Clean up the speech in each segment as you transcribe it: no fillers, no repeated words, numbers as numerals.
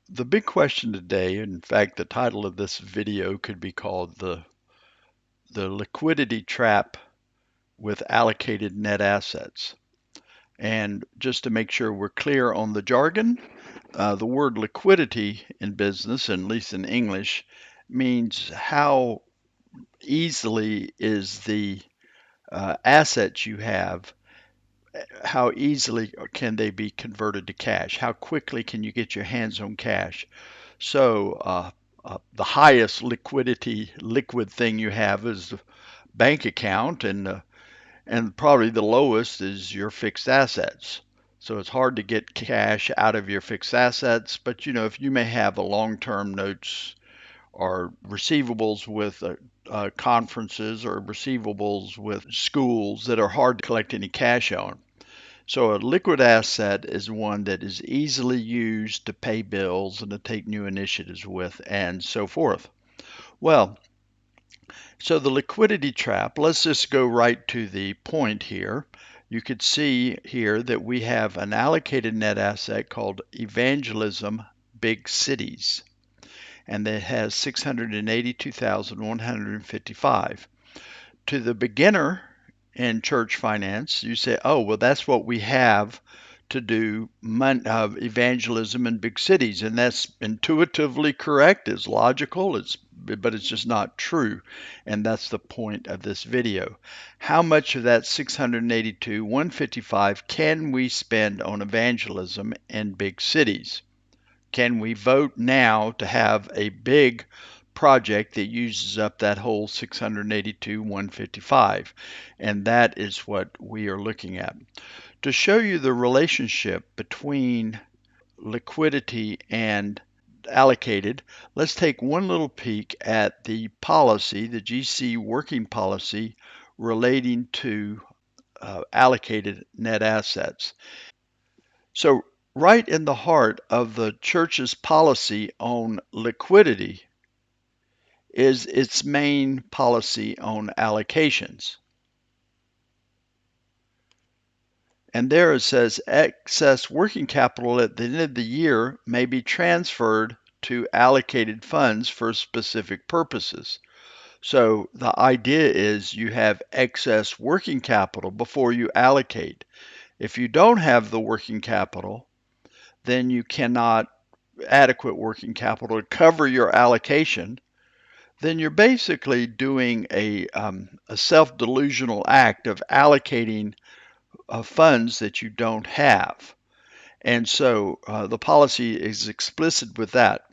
The big question today, in fact, the title of this video could be called the liquidity trap with allocated net assets. And just to make sure we're clear on the jargon, the word liquidity in business, and at least in English, means how easily is the assets you have, how easily can they be converted to cash? How quickly can you get your hands on cash? So the highest liquid thing you have is the bank account, and probably the lowest is your fixed assets. So it's hard to get cash out of your fixed assets, but if you may have a long-term notes or receivables with conferences or receivables with schools that are hard to collect any cash on. So a liquid asset is one that is easily used to pay bills and to take new initiatives with and so forth. Well, so the liquidity trap, let's just go right to the point here. You could see here that we have an allocated net asset called Evangelism Big Cities, and that has 682,155. To the beginner in church finance, you say, oh, well, that's what we have to do evangelism in big cities. And that's intuitively correct, it's logical, but it's just not true. And that's the point of this video. How much of that 682, 155 can we spend on evangelism in big cities? Can we vote now to have a big project that uses up that whole 682, 155? And that is what we are looking at. To show you the relationship between liquidity and allocated, let's take one little peek at the policy, the GC working policy relating to allocated net assets. So, right in the heart of the church's policy on liquidity is its main policy on allocations. And there it says excess working capital at the end of the year may be transferred to allocated funds for specific purposes. So the idea is you have excess working capital before you allocate. If you don't have the working capital, then you cannot adequate working capital to cover your allocation, then you're basically doing a self-delusional act of allocating funds that you don't have. And so the policy is explicit with that.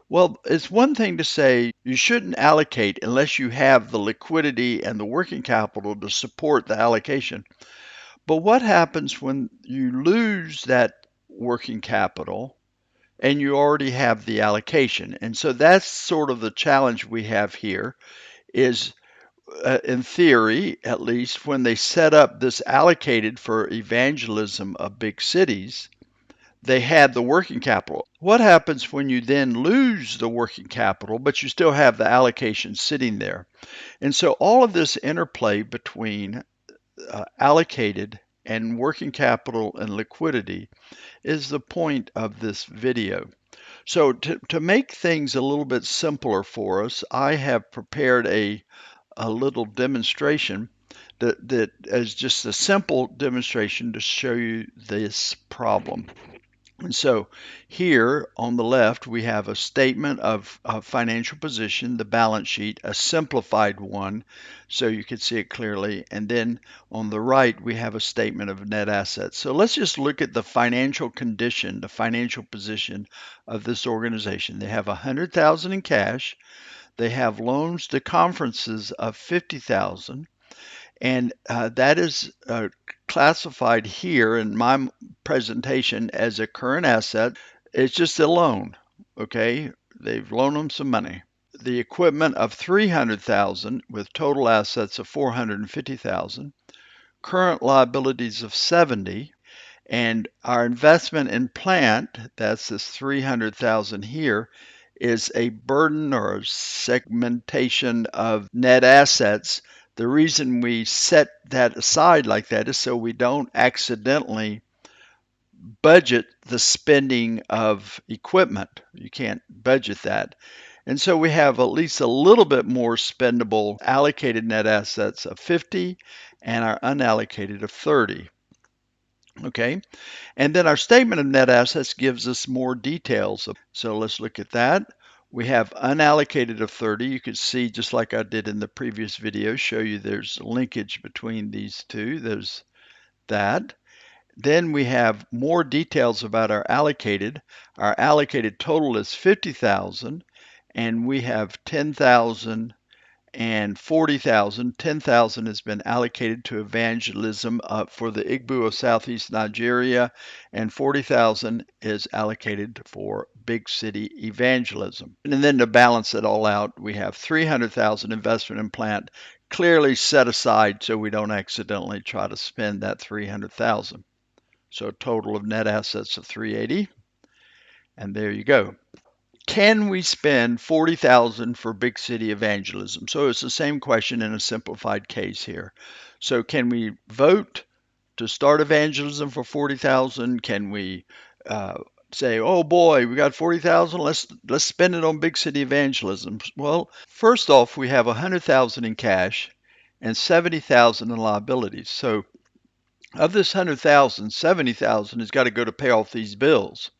Well, it's one thing to say you shouldn't allocate unless you have the liquidity and the working capital to support the allocation. But what happens when you lose that working capital and you already have the allocation? And so that's sort of the challenge we have here is in theory, at least, when they set up this allocated for evangelism of big cities, they had the working capital. What happens when you then lose the working capital, but you still have the allocation sitting there? And so all of this interplay between allocated and working capital and liquidity is the point of this video. So to make things a little bit simpler for us, I have prepared a little demonstration that is just a simple demonstration to show you this problem. And so here on the left, we have a statement of financial position, the balance sheet, a simplified one, so you can see it clearly. And then on the right, we have a statement of net assets. So let's just look at the financial condition, the financial position of this organization. They have 100,000 in cash. They have loans to conferences of 50,000, and that is classified here in my presentation as a current asset. It's just a loan, okay? They've loaned them some money. The equipment of 300,000 with total assets of 450,000, current liabilities of 70, and our investment in plant, that's this 300,000 here, is a burden or a segmentation of net assets. The reason we set that aside like that is so we don't accidentally budget the spending of equipment. You can't budget that. And so we have at least a little bit more spendable allocated net assets of 50 and our unallocated of 30. Okay. And then our statement of net assets gives us more details. So let's look at that. We have unallocated of 30. You can see, just like I did in the previous video, show you there's a linkage between these two. There's that. Then we have more details about our allocated. Our allocated total is 50,000, and we have 10,000 and 40,000. 10,000 has been allocated to evangelism for the Igbo of Southeast Nigeria, and 40,000 is allocated for big city evangelism. And then to balance it all out, we have 300,000 investment in plant clearly set aside so we don't accidentally try to spend that 300,000. So a total of net assets of 380. And there you go. Can we spend 40,000 for big city evangelism? So it's the same question in a simplified case here. So can we vote to start evangelism for 40,000? Can we say, "Oh boy, we got 40,000. Let's spend it on big city evangelism"? Well, first off, we have 100,000 in cash and 70,000 in liabilities. So of this 100,000, 70,000 has got to go to pay off these bills.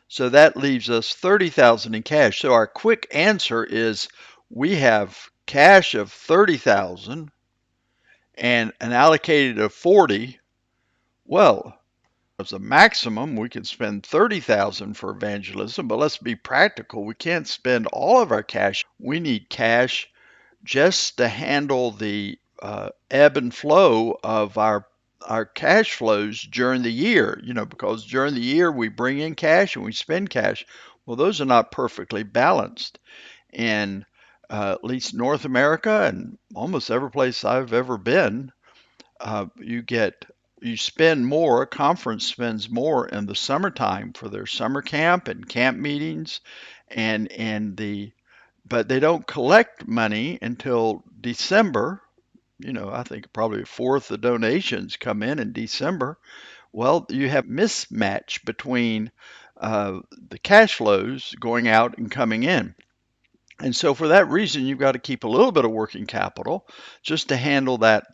So that leaves us 30,000 in cash. So our quick answer is we have cash of 30,000 and an allocated of 40. Well, as a maximum, we can spend 30,000 for evangelism, but let's be practical. We can't spend all of our cash. We need cash just to handle the ebb and flow of our cash flows during the year, because during the year we bring in cash and we spend cash. Well, those are not perfectly balanced. In at least North America and almost every place I've ever been, you spend more. A conference spends more in the summertime for their summer camp and camp meetings, and but they don't collect money until December. I think probably a fourth of donations come in December. Well, you have mismatch between the cash flows going out and coming in. And so for that reason, you've got to keep a little bit of working capital just to handle that,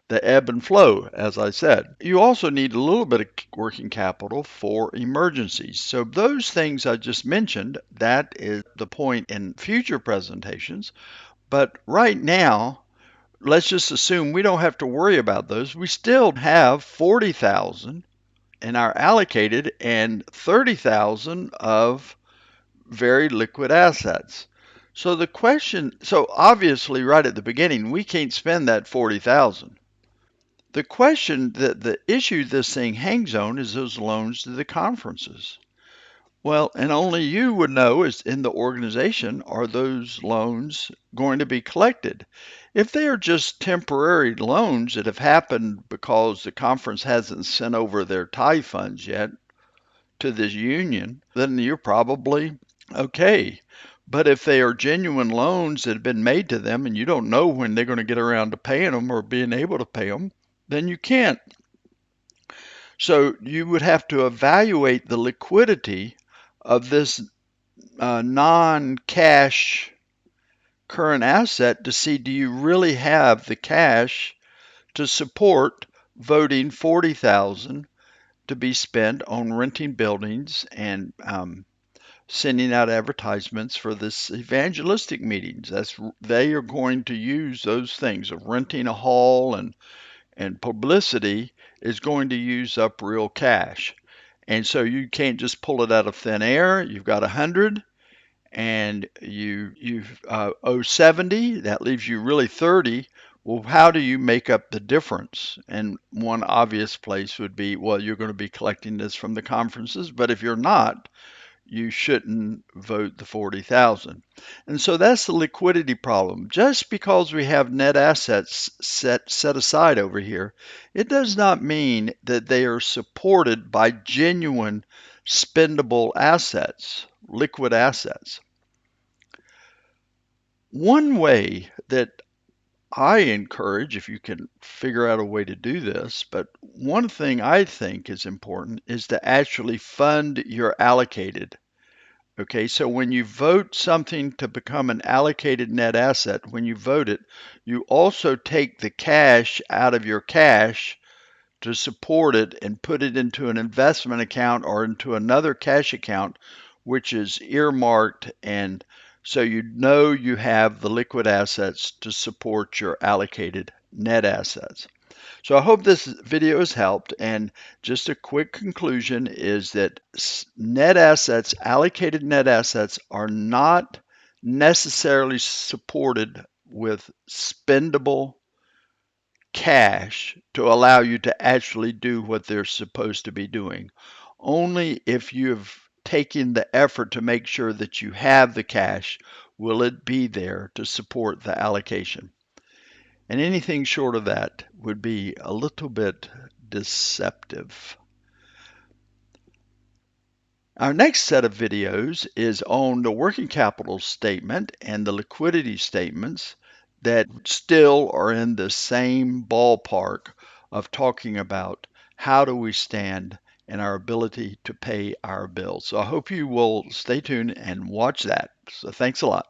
the ebb and flow, as I said. You also need a little bit of working capital for emergencies. So those things I just mentioned, that is the point in future presentations. But right now, let's just assume we don't have to worry about those. We still have 40,000 in our allocated and 30,000 of very liquid assets. So obviously right at the beginning, we can't spend that 40,000. The issue this thing hangs on is those loans to the conferences. Well, and only you would know is in the organization, are those loans going to be collected? If they are just temporary loans that have happened because the conference hasn't sent over their tithe funds yet to this union, then you're probably okay. But if they are genuine loans that have been made to them and you don't know when they're going to get around to paying them or being able to pay them, then you can't. So you would have to evaluate the liquidity of this non-cash current asset to see, do you really have the cash to support voting 40,000 to be spent on renting buildings and sending out advertisements for this evangelistic meetings. They are going to use those things of renting a hall and publicity is going to use up real cash. And so you can't just pull it out of thin air. You've got 100 and you owe 70. That leaves you really 30. Well, how do you make up the difference? And one obvious place would be, well, you're going to be collecting this from the conferences, but if you're not, you shouldn't vote the 40,000. And so that's the liquidity problem. Just because we have net assets set aside over here, it does not mean that they are supported by genuine spendable assets, liquid assets. One way that I encourage, if you can figure out a way to do this, but one thing I think is important is to actually fund your allocated. Okay, so when you vote something to become an allocated net asset, when you vote it, you also take the cash out of your cash to support it and put it into an investment account or into another cash account, which is earmarked. And so you know you have the liquid assets to support your allocated net assets. So I hope this video has helped. And just a quick conclusion is that net assets, allocated net assets, are not necessarily supported with spendable cash to allow you to actually do what they're supposed to be doing. Only if you've taken the effort to make sure that you have the cash will it be there to support the allocation. And anything short of that would be a little bit deceptive. Our next set of videos is on the working capital statement and the liquidity statements that still are in the same ballpark of talking about how do we stand and our ability to pay our bills. So I hope you will stay tuned and watch that. So thanks a lot.